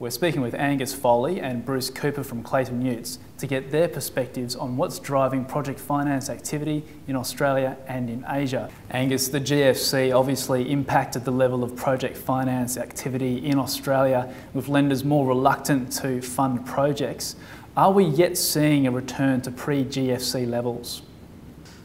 We're speaking with Angus Foley and Bruce Cooper from Clayton Utz to get their perspectives on what's driving project finance activity in Australia and in Asia. Angus, the GFC obviously impacted the level of project finance activity in Australia, with lenders more reluctant to fund projects. Are we yet seeing a return to pre-GFC levels?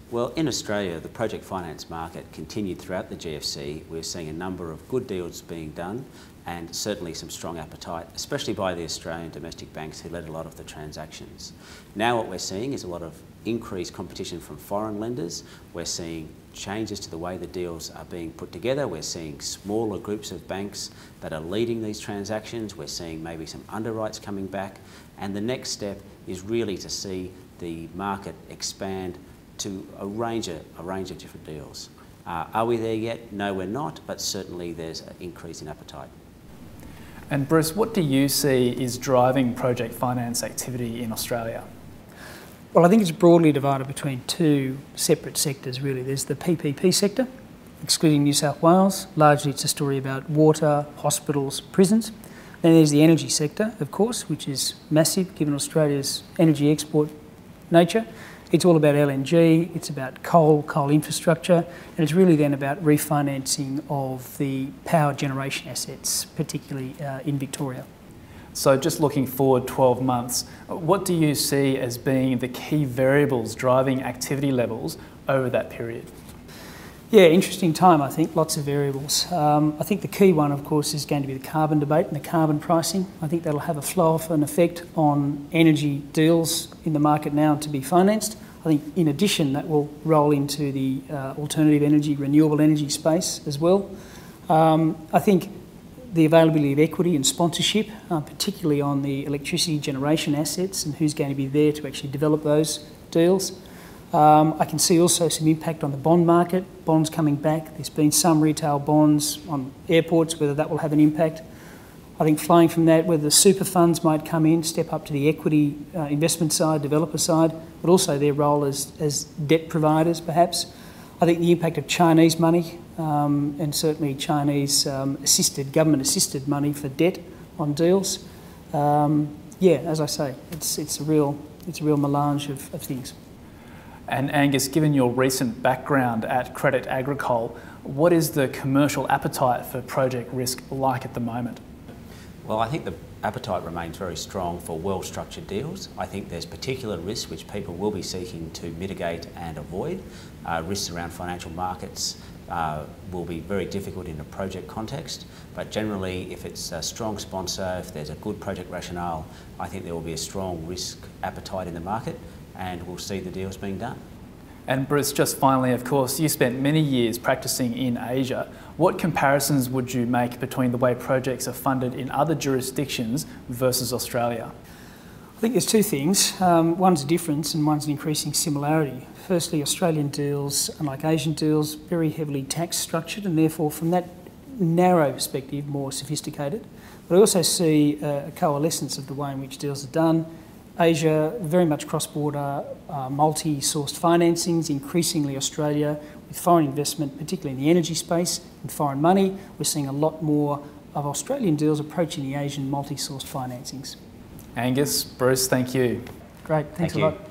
Well, in Australia, the project finance market continued throughout the GFC. We're seeing a number of good deals being done and certainly some strong appetite, especially by the Australian domestic banks who led a lot of the transactions. Now what we're seeing is a lot of increased competition from foreign lenders. We're seeing changes to the way the deals are being put together. We're seeing smaller groups of banks that are leading these transactions. We're seeing maybe some underwrites coming back. And the next step is really to see the market expand to a range of different deals. Are we there yet? No, we're not, but certainly there's an increase in appetite. And Bruce, what do you see is driving project finance activity in Australia? Well, I think it's broadly divided between two separate sectors, really. There's the PPP sector, excluding New South Wales. Largely it's a story about water, hospitals, prisons. Then there's the energy sector, of course, which is massive given Australia's energy export nature. It's all about LNG, it's about coal infrastructure, and it's really then about refinancing of the power generation assets, particularly in Victoria. So just looking forward 12 months, what do you see as being the key variables driving activity levels over that period? Yeah, interesting time, I think, lots of variables. I think the key one, of course, is going to be the carbon debate and the carbon pricing. I think that'll have a flow-off and effect on energy deals in the market now to be financed. I think, in addition, that will roll into the alternative energy, renewable energy space as well. I think the availability of equity and sponsorship, particularly on the electricity generation assets and who's going to be there to actually develop those deals. I can see also some impact on the bond market, bonds coming back. There's been some retail bonds on airports, whether that will have an impact. I think flowing from that, whether the super funds might come in, step up to the equity investment side, developer side, but also their role as debt providers perhaps. I think the impact of Chinese money and certainly Chinese government-assisted money for debt on deals. Yeah, as I say, it's a real melange of things. And Angus, given your recent background at Credit Agricole, what is the commercial appetite for project risk like at the moment? Well, I think the appetite remains very strong for well-structured deals. I think there's particular risks which people will be seeking to mitigate and avoid. Risks around financial markets will be very difficult in a project context, but generally if it's a strong sponsor, if there's a good project rationale, I think there will be a strong risk appetite in the market and we'll see the deals being done. And Bruce, just finally, of course, you spent many years practicing in Asia. What comparisons would you make between the way projects are funded in other jurisdictions versus Australia? I think there's two things. One's a difference and one's an increasing similarity. Firstly, Australian deals, unlike Asian deals, very heavily tax structured and therefore from that narrow perspective more sophisticated. But I also see a coalescence of the way in which deals are done. Asia, very much cross-border, multi-sourced financings, increasingly Australia with foreign investment, particularly in the energy space and foreign money. We're seeing a lot more of Australian deals approaching the Asian multi-sourced financings. Angus, Bruce, thank you. Great, thanks a lot.